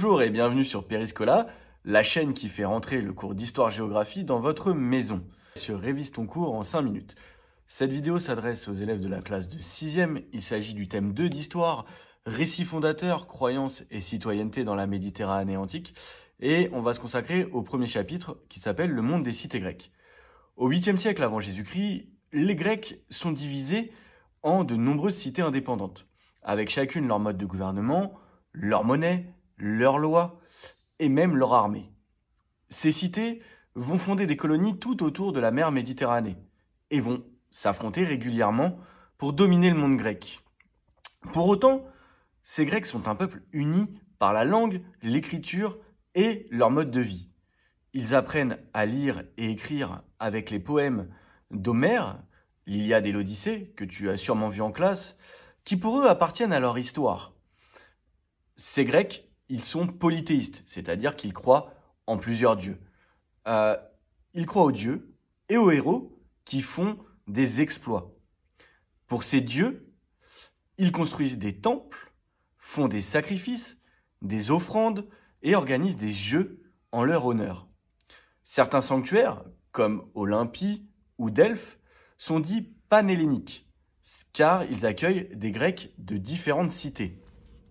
Bonjour et bienvenue sur Périscola, la chaîne qui fait rentrer le cours d'histoire-géographie dans votre maison. Révise ton cours en 5 minutes. Cette vidéo s'adresse aux élèves de la classe de 6e. Il s'agit du thème 2 d'histoire, récits fondateurs, croyances et citoyenneté dans la Méditerranée antique. Et on va se consacrer au premier chapitre qui s'appelle le monde des cités grecques. Au 8e siècle avant Jésus-Christ, les Grecs sont divisés en de nombreuses cités indépendantes, avec chacune leur mode de gouvernement, leur monnaie, leurs lois et même leur armée. Ces cités vont fonder des colonies tout autour de la mer Méditerranée et vont s'affronter régulièrement pour dominer le monde grec. Pour autant, ces Grecs sont un peuple uni par la langue, l'écriture et leur mode de vie. Ils apprennent à lire et écrire avec les poèmes d'Homère, l'Iliade et l'Odyssée, que tu as sûrement vu en classe, qui pour eux appartiennent à leur histoire. Ces Grecs, ils sont polythéistes, c'est-à-dire qu'ils croient en plusieurs dieux. Ils croient aux dieux et aux héros qui font des exploits. Pour ces dieux, ils construisent des temples, font des sacrifices, des offrandes et organisent des jeux en leur honneur. Certains sanctuaires, comme Olympie ou Delphes, sont dits panhelléniques, car ils accueillent des Grecs de différentes cités.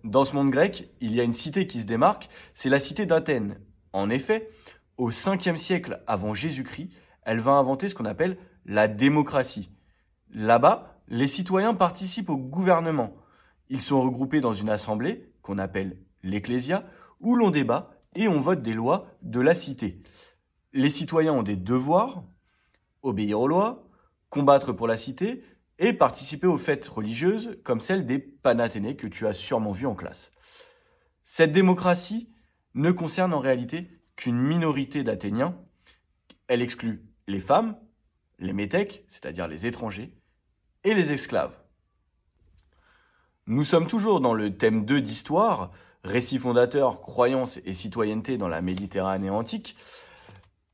Dans ce monde grec, il y a une cité qui se démarque, c'est la cité d'Athènes. En effet, au 5e siècle avant Jésus-Christ, elle va inventer ce qu'on appelle la démocratie. Là-bas, les citoyens participent au gouvernement. Ils sont regroupés dans une assemblée, qu'on appelle l'Ecclésia, où l'on débat et on vote des lois de la cité. Les citoyens ont des devoirs, obéir aux lois, combattre pour la cité et participer aux fêtes religieuses comme celle des Panathénées que tu as sûrement vu en classe. Cette démocratie ne concerne en réalité qu'une minorité d'Athéniens. Elle exclut les femmes, les métèques, c'est-à-dire les étrangers, et les esclaves. Nous sommes toujours dans le thème 2 d'histoire, récits fondateurs, croyances et citoyenneté dans la Méditerranée antique.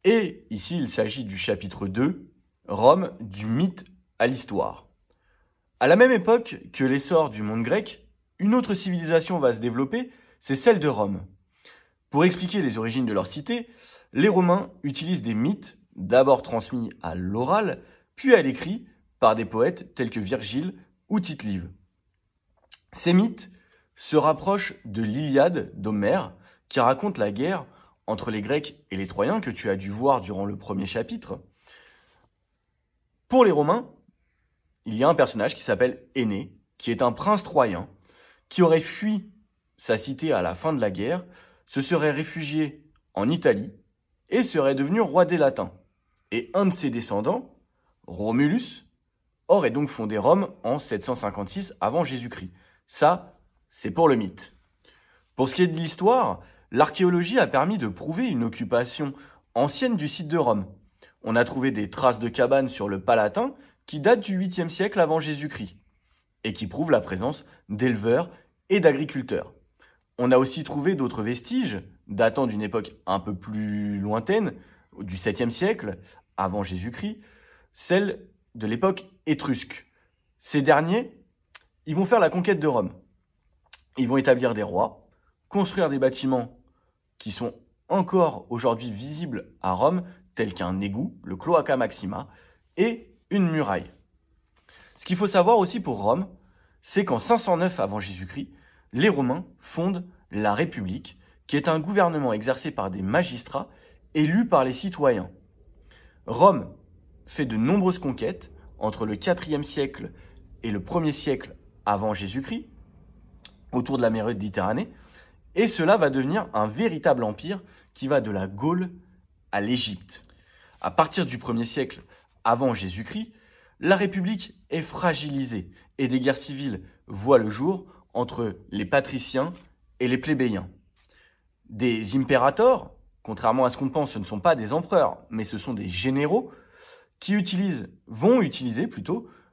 Et ici, il s'agit du chapitre 2, Rome, du mythe à l'histoire. À la même époque que l'essor du monde grec, une autre civilisation va se développer, c'est celle de Rome. Pour expliquer les origines de leur cité, les Romains utilisent des mythes, d'abord transmis à l'oral, puis à l'écrit par des poètes tels que Virgile ou Tite-Live. Ces mythes se rapprochent de l'Iliade d'Homère, qui raconte la guerre entre les Grecs et les Troyens que tu as dû voir durant le premier chapitre. Pour les Romains, il y a un personnage qui s'appelle Énée, qui est un prince troyen, qui aurait fui sa cité à la fin de la guerre, se serait réfugié en Italie et serait devenu roi des Latins. Et un de ses descendants, Romulus, aurait donc fondé Rome en 756 avant Jésus-Christ. Ça, c'est pour le mythe. Pour ce qui est de l'histoire, l'archéologie a permis de prouver une occupation ancienne du site de Rome. On a trouvé des traces de cabanes sur le Palatin qui datent du 8e siècle avant Jésus-Christ et qui prouvent la présence d'éleveurs et d'agriculteurs. On a aussi trouvé d'autres vestiges datant d'une époque un peu plus lointaine, du 7e siècle avant Jésus-Christ, celle de l'époque étrusque. Ces derniers, ils vont faire la conquête de Rome. Ils vont établir des rois, construire des bâtiments qui sont encore aujourd'hui visibles à Rome, tels qu'un égout, le Cloaca Maxima, et une muraille. Ce qu'il faut savoir aussi pour Rome, c'est qu'en 509 avant Jésus-Christ, les Romains fondent la République, qui est un gouvernement exercé par des magistrats élus par les citoyens. Rome fait de nombreuses conquêtes entre le 4e siècle et le 1er siècle avant Jésus-Christ, autour de la mer Méditerranée, et cela va devenir un véritable empire qui va de la Gaule à l'Égypte. À partir du 1er siècle avant Jésus-Christ, la République est fragilisée et des guerres civiles voient le jour entre les patriciens et les plébéiens. Des impérators, contrairement à ce qu'on pense, ce ne sont pas des empereurs, mais ce sont des généraux qui vont utiliser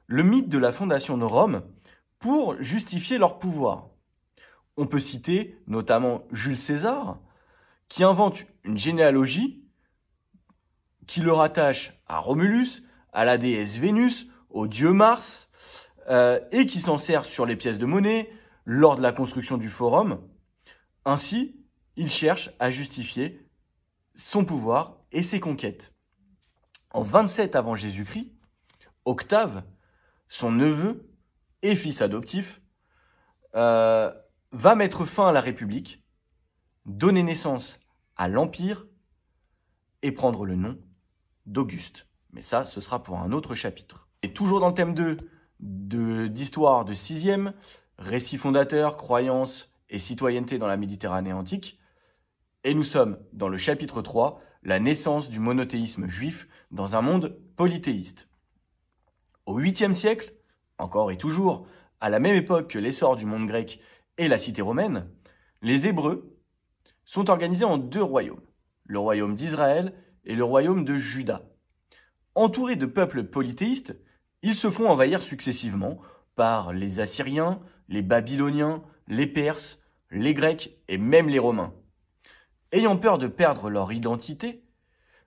le mythe de la fondation de Rome pour justifier leur pouvoir. On peut citer notamment Jules César, qui invente une généalogie qui le rattache à Romulus, à la déesse Vénus, au dieu Mars, et qui s'en sert sur les pièces de monnaie, lors de la construction du forum. Ainsi, il cherche à justifier son pouvoir et ses conquêtes. En 27 avant Jésus-Christ, Octave, son neveu et fils adoptif, va mettre fin à la République, donner naissance à l'Empire et prendre le nom d'Auguste. Mais ça, ce sera pour un autre chapitre. Et toujours dans le thème 2 d'histoire de 6e, récit fondateur, croyances et citoyenneté dans la Méditerranée antique. Et nous sommes dans le chapitre 3, la naissance du monothéisme juif dans un monde polythéiste. Au 8e siècle, encore et toujours, à la même époque que l'essor du monde grec et la cité romaine, les Hébreux sont organisés en 2 royaumes, le royaume d'Israël et le royaume de Juda. Entourés de peuples polythéistes, ils se font envahir successivement par les Assyriens, les Babyloniens, les Perses, les Grecs et même les Romains. Ayant peur de perdre leur identité,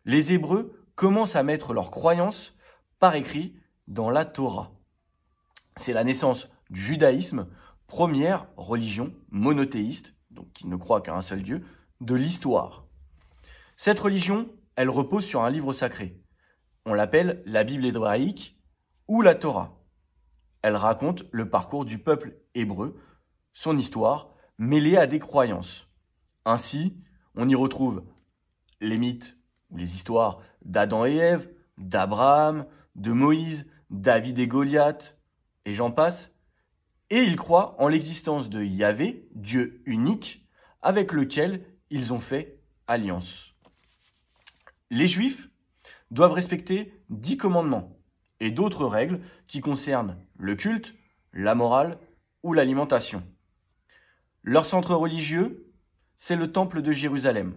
les Hébreux commencent à mettre leurs croyances par écrit dans la Torah. C'est la naissance du judaïsme, première religion monothéiste, donc qui ne croit qu'à un seul Dieu, de l'histoire. Cette religion, elle repose sur un livre sacré. On l'appelle la Bible hébraïque ou la Torah. Elle raconte le parcours du peuple hébreu, son histoire, mêlée à des croyances. Ainsi, on y retrouve les mythes ou les histoires d'Adam et Ève, d'Abraham, de Moïse, David et Goliath, et j'en passe. Et ils croient en l'existence de Yahvé, Dieu unique, avec lequel ils ont fait alliance. Les Juifs doivent respecter 10 commandements et d'autres règles qui concernent le culte, la morale ou l'alimentation. Leur centre religieux, c'est le temple de Jérusalem.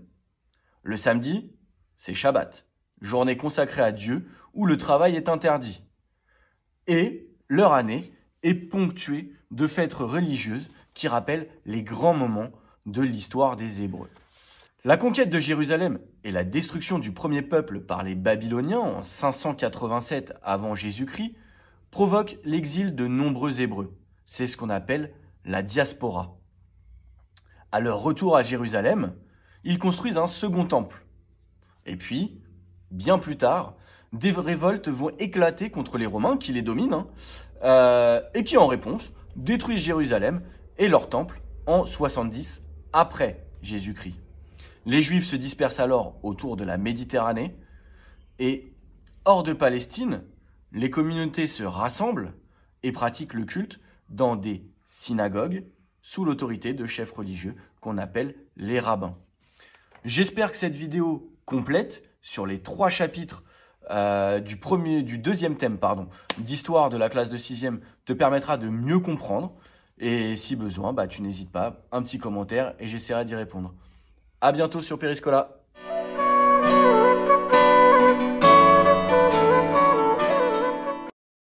Le samedi, c'est Shabbat, journée consacrée à Dieu où le travail est interdit. Et leur année est ponctuée de fêtes religieuses qui rappellent les grands moments de l'histoire des Hébreux. La conquête de Jérusalem et la destruction du premier peuple par les Babyloniens en 587 avant Jésus-Christ provoquent l'exil de nombreux Hébreux. C'est ce qu'on appelle la diaspora. À leur retour à Jérusalem, ils construisent un second temple. Et puis, bien plus tard, des révoltes vont éclater contre les Romains qui les dominent et qui, en réponse, détruisent Jérusalem et leur temple en 70 après Jésus-Christ. Les Juifs se dispersent alors autour de la Méditerranée et, hors de Palestine, les communautés se rassemblent et pratiquent le culte dans des synagogues sous l'autorité de chefs religieux qu'on appelle les rabbins. J'espère que cette vidéo complète sur les 3 chapitres du deuxième thème d'histoire de la classe de 6e te permettra de mieux comprendre. Et si besoin, tu n'hésites pas, un petit commentaire et j'essaierai d'y répondre. À bientôt sur Periscola.